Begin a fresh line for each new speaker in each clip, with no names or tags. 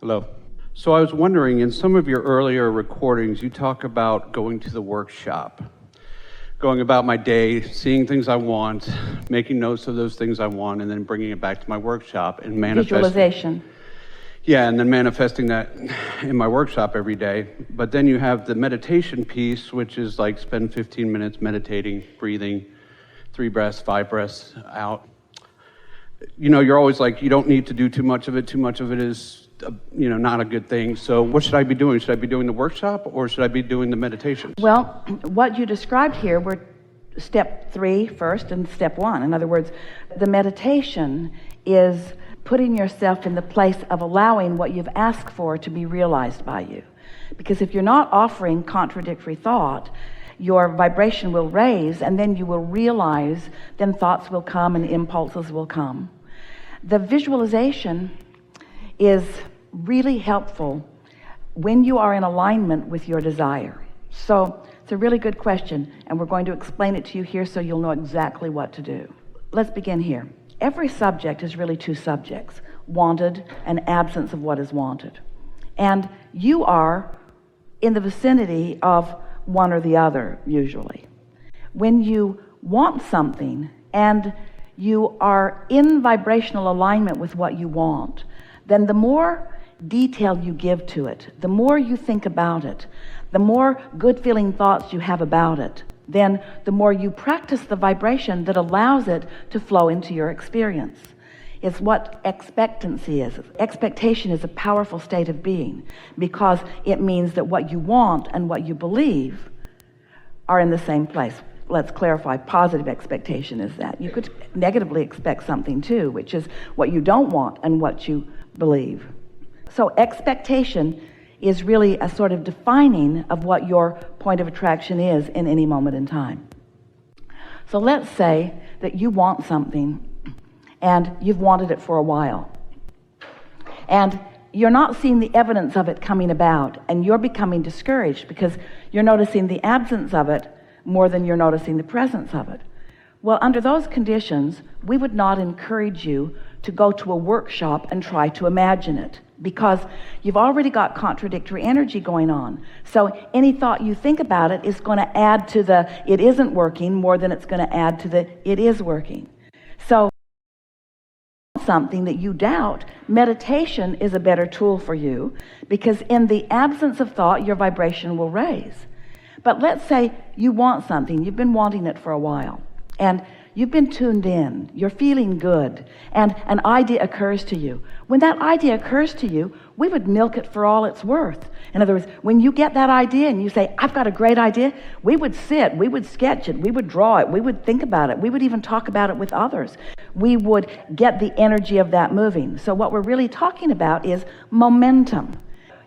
Hello. So I was wondering, in some of your earlier recordings, you talk about going to the workshop, going about my day, seeing things I want, making notes of those things I want, and then bringing it back to my workshop and manifesting.
Visualization.
Yeah, and then manifesting that in my workshop every day. But then you have the meditation piece, which is like spend 15 minutes meditating, breathing, 3 breaths, 5 breaths out. You know, you're always like, you don't need to do too much of it. Too much of it is, not a good thing. So what should I be doing? Should I be doing the workshop or should I be doing the meditation?
Well, what you described here were step 3 first and step 1. In other words, the meditation is putting yourself in the place of allowing what you've asked for to be realized by you. Because if you're not offering contradictory thought, your vibration will raise, and then you will realize, then thoughts will come and impulses will come. The visualization is really helpful when you are in alignment with your desire. So it's a really good question, and we're going to explain it to you here so you'll know exactly what to do. Let's begin here. Every subject is really 2 subjects, wanted and absence of what is wanted. And you are in the vicinity of one or the other, usually. When you want something and you are in vibrational alignment with what you want, then the more detail you give to it, the more you think about it, the more good feeling thoughts you have about it, then the more you practice the vibration that allows it to flow into your experience. It's what expectancy is. Expectation is a powerful state of being because it means that what you want and what you believe are in the same place. Let's clarify. Positive expectation is that. You could negatively expect something too, which is what you don't want and what you believe. So expectation is really a sort of defining of what your point of attraction is in any moment in time. So let's say that you want something and you've wanted it for a while, and you're not seeing the evidence of it coming about, and you're becoming discouraged because you're noticing the absence of it more than you're noticing the presence of it. Well, under those conditions, we would not encourage you to go to a workshop and try to imagine it, because you've already got contradictory energy going on. So any thought you think about it is going to add to the it isn't working more than it's going to add to the it is working. So something that you doubt, meditation is a better tool for you, because in the absence of thought, your vibration will raise. But let's say you want something, you've been wanting it for a while, and you've been tuned in, you're feeling good, and an idea occurs to you. When that idea occurs to you, we would milk it for all it's worth. In other words, when you get that idea and you say, I've got a great idea, we would sit, we would sketch it, we would draw it, we would think about it, we would even talk about it with others. We would get the energy of that moving. So what we're really talking about is momentum.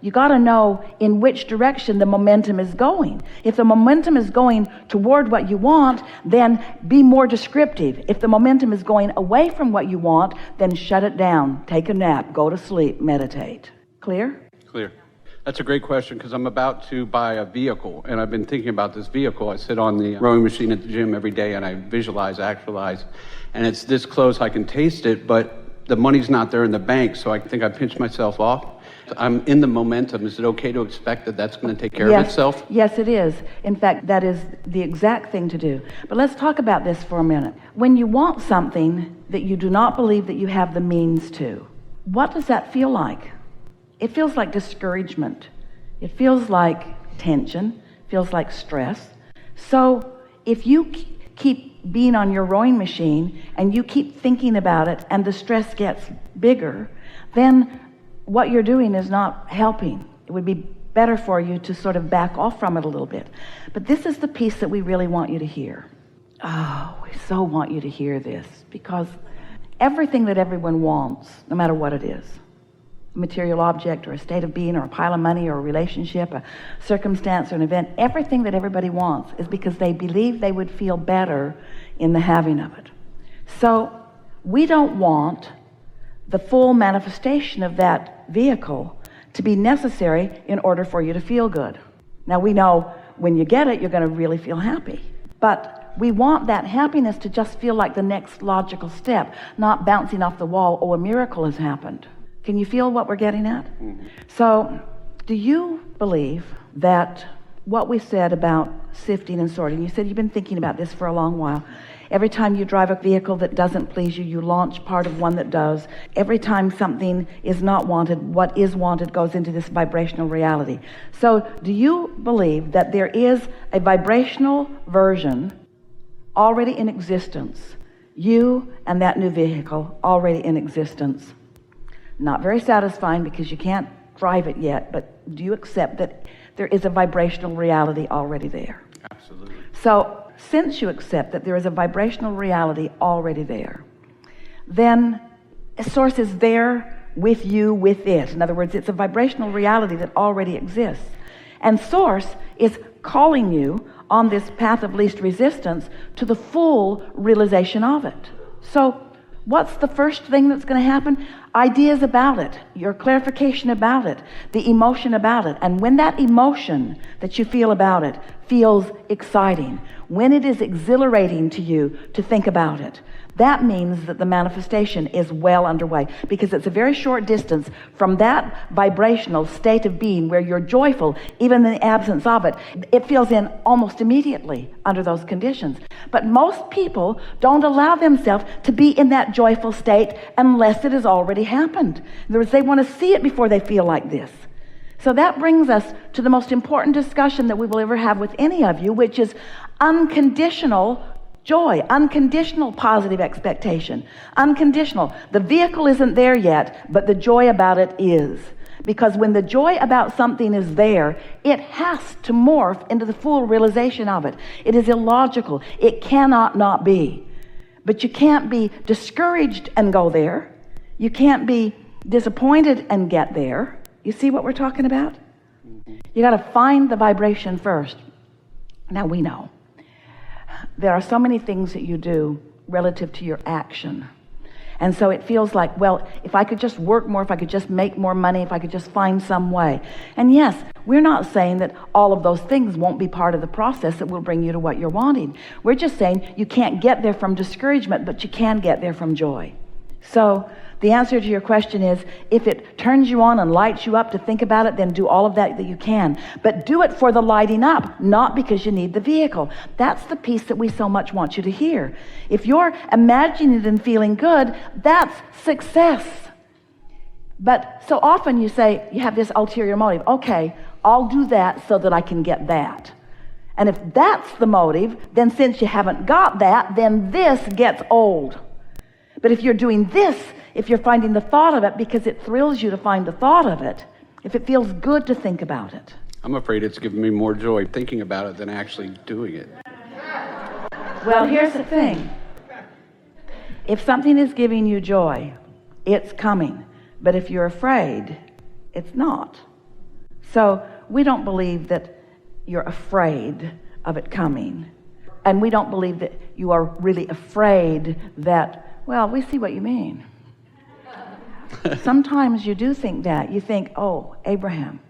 You got to know in which direction the momentum is going. If the momentum is going toward what you want, then be more descriptive. If the momentum is going away from what you want, then shut it down, take a nap, go to sleep, meditate. Clear?
Clear. That's a great question, because I'm about to buy a vehicle, and I've been thinking about this vehicle. I sit on the rowing machine at the gym every day, and I visualize, actualize, and it's this close I can taste it, but the money's not there in the bank, so I think I pinched myself off. I'm in the momentum. Is it okay to expect that that's going to take care of itself?
Yes, it is. In fact, that is the exact thing to do. But let's talk about this for a minute. When you want something that you do not believe that you have the means to, what does that feel like? It feels like discouragement. It feels like tension. It feels like stress. So if you keep being on your rowing machine and you keep thinking about it and the stress gets bigger, then what you're doing is not helping. It would be better for you to sort of back off from it a little bit. But this is the piece that we really want you to hear. Oh, we so want you to hear this, because everything that everyone wants, no matter what it is, a material object or a state of being or a pile of money or a relationship, a circumstance or an event, everything that everybody wants is because they believe they would feel better in the having of it. So we don't want the full manifestation of that vehicle to be necessary in order for you to feel good. Now we know when you get it, you're going to really feel happy. But we want that happiness to just feel like the next logical step, not bouncing off the wall, oh, a miracle has happened. Can you feel what we're getting at? So, do you believe that what we said about sifting and sorting, you said you've been thinking about this for a long while. Every time you drive a vehicle that doesn't please you, you launch part of one that does. Every time something is not wanted, what is wanted goes into this vibrational reality. So, do you believe that there is a vibrational version already in existence? You and that new vehicle already in existence. Not very satisfying because you can't drive it yet, but do you accept that there is a vibrational reality already there?
Absolutely.
So, since you accept that there is a vibrational reality already there, then a source is there with you, with it. In other words, it's a vibrational reality that already exists. And source is calling you on this path of least resistance to the full realization of it. So, what's the first thing that's going to happen? Ideas about it, your clarification about it, the emotion about it. And when that emotion that you feel about it feels exciting, when it is exhilarating to you to think about it, that means that the manifestation is well underway, because it's a very short distance from that vibrational state of being where you're joyful, even in the absence of it. It feels in almost immediately under those conditions. But most people don't allow themselves to be in that joyful state unless it has already happened. In other words, they want to see it before they feel like this. So that brings us to the most important discussion that we will ever have with any of you, which is unconditional joy, unconditional positive expectation, unconditional. The vehicle isn't there yet, but the joy about it is. Because when the joy about something is there, it has to morph into the full realization of it. It is illogical. It cannot not be. But you can't be discouraged and go there. You can't be disappointed and get there. You see what we're talking about? You got to find the vibration first. Now we know there are so many things that you do relative to your action. And so it feels like, well, if I could just work more, if I could just make more money, if I could just find some way. And yes, we're not saying that all of those things won't be part of the process that will bring you to what you're wanting. We're just saying you can't get there from discouragement, but you can get there from joy. So the answer to your question is, if it turns you on and lights you up to think about it, then do all of that you can. But do it for the lighting up, not because you need the vehicle. That's the piece that we so much want you to hear. If you're imagining it and feeling good, that's success. But so often you say, you have this ulterior motive. Okay, I'll do that so that I can get that. And if that's the motive, then since you haven't got that, then this gets old. But if you're doing this, if you're finding the thought of it because it thrills you to find the thought of it, if it feels good to think about it.
I'm afraid it's giving me more joy thinking about it than actually doing it.
Well, here's the thing. If something is giving you joy, it's coming. But if you're afraid, it's not. So we don't believe that you're afraid of it coming. And we don't believe that you are really afraid that, well, we see what you mean. Sometimes you do think that. You think, oh, Abraham,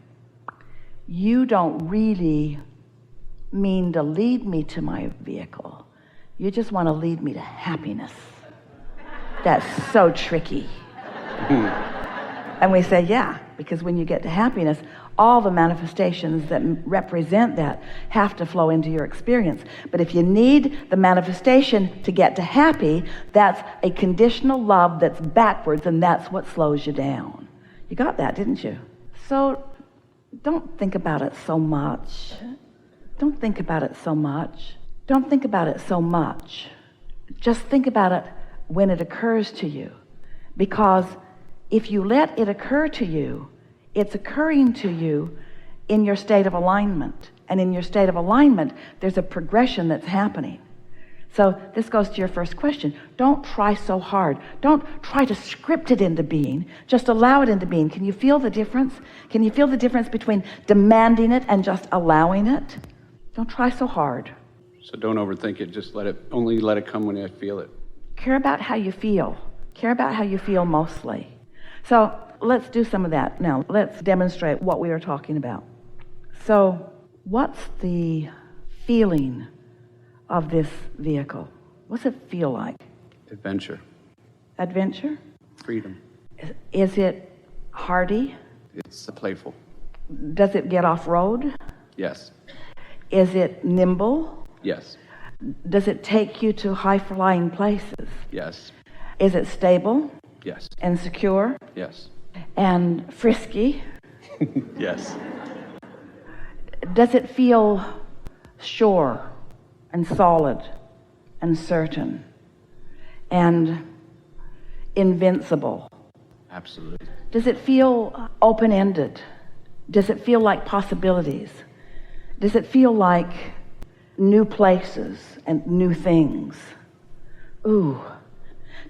you don't really mean to lead me to my vehicle. You just want to lead me to happiness. That's so tricky. And we say, yeah, because when you get to happiness, all the manifestations that represent that have to flow into your experience. But if you need the manifestation to get to happy, that's a conditional love that's backwards, and that's what slows you down. You got that, didn't you? So don't think about it so much. Don't think about it so much. Don't think about it so much. Just think about it when it occurs to you. Because if you let it occur to you, it's occurring to you in your state of alignment. And in your state of alignment, there's a progression that's happening. So this goes to your first question. Don't try so hard. Don't try to script it into being. Just allow it into being. Can you feel the difference? Can you feel the difference between demanding it and just allowing it? Don't try so hard.
So don't overthink it. Just only let it come when I feel it.
Care about how you feel. Care about how you feel mostly. So let's do some of that. Now, let's demonstrate what we are talking about. So what's the feeling of this vehicle? What's it feel like?
Adventure.
Adventure?
Freedom.
Is it hardy?
It's playful.
Does it get off-road?
Yes.
Is it nimble?
Yes.
Does it take you to high-flying places?
Yes.
Is it stable
Yes.
and secure
Yes.
and frisky?
Yes.
Does it feel sure and solid and certain and invincible?
Absolutely.
Does it feel open-ended? Does it feel like possibilities? Does it feel like new places and new things? Ooh,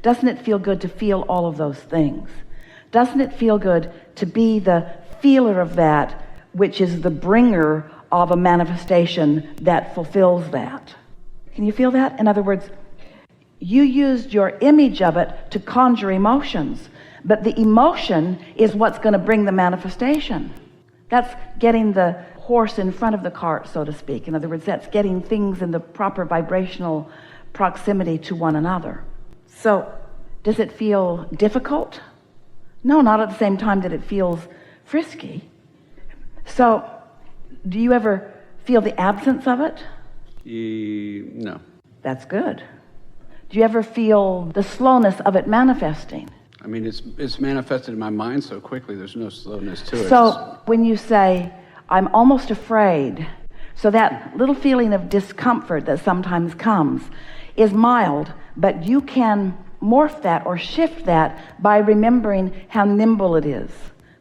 doesn't it feel good to feel all of those things? Doesn't it feel good to be the feeler of that, which is the bringer of a manifestation that fulfills that? Can you feel that? In other words, you used your image of it to conjure emotions, but the emotion is what's going to bring the manifestation. That's getting the horse in front of the cart, so to speak. In other words, that's getting things in the proper vibrational proximity to one another. So, does it feel difficult? No, not at the same time that it feels frisky. So, do you ever feel the absence of it?
No.
That's good. Do you ever feel the slowness of it manifesting?
I mean, it's manifested in my mind so quickly, there's no slowness to it.
So when you say, I'm almost afraid, so that little feeling of discomfort that sometimes comes is mild, but you can morph that or shift that by remembering how nimble it is,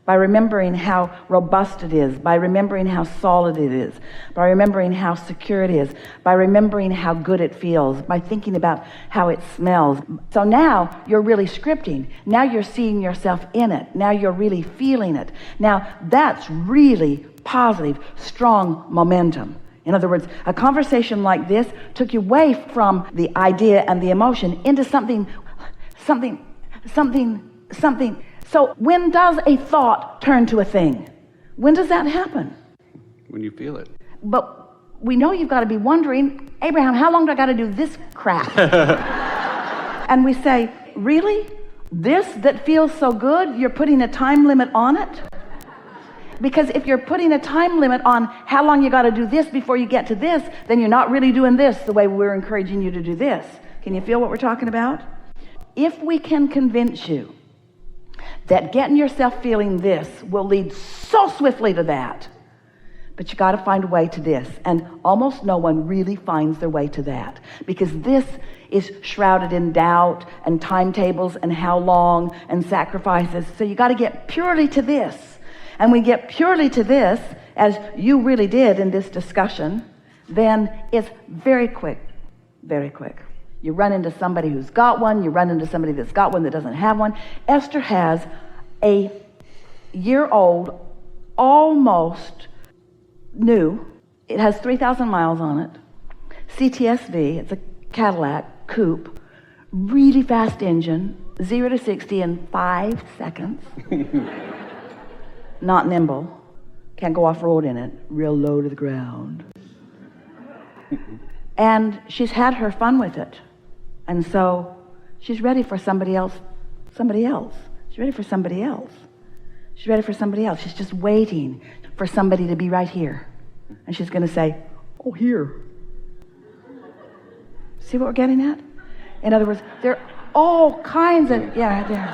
by remembering how robust it is, by remembering how solid it is, by remembering how secure it is, by remembering how good it feels, by thinking about how it smells. So now you're really scripting. Now you're seeing yourself in it. Now you're really feeling it. Now that's really positive, strong momentum. In other words, a conversation like this took you away from the idea and the emotion into something. So when does a thought turn to a thing? When does that happen?
When you feel it.
But we know you've got to be wondering, Abraham, how long do I got to do this crap? And we say, really? This that feels so good, you're putting a time limit on it? Because if you're putting a time limit on how long you got to do this before you get to this, then you're not really doing this the way we're encouraging you to do this. Can you feel what we're talking about? If we can convince you that getting yourself feeling this will lead so swiftly to that, but you got to find a way to this, and almost no one really finds their way to that, because this is shrouded in doubt and timetables and how long and sacrifices. So you got to get purely to this, and we get purely to this, as you really did in this discussion, then it's very quick, very quick. You run into somebody who's got one. You run into somebody that's got one that doesn't have one. Esther has a year-old, almost new. It has 3,000 miles on it. CTSV, it's a Cadillac coupe, really fast engine, 0 to 60 in 5 seconds. Not nimble. Can't go off-road in it. Real low to the ground. And she's had her fun with it. And so she's ready for somebody else. She's ready for somebody else. She's ready for somebody else. She's just waiting for somebody to be right here. And she's going to say, oh, here. See what we're getting at? In other words, there are all kinds of, yeah, there.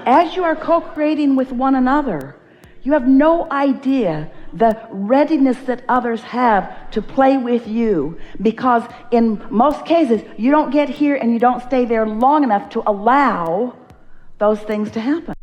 As you are co-creating with one another, you have no idea the readiness that others have to play with you, because in most cases you don't get here and you don't stay there long enough to allow those things to happen.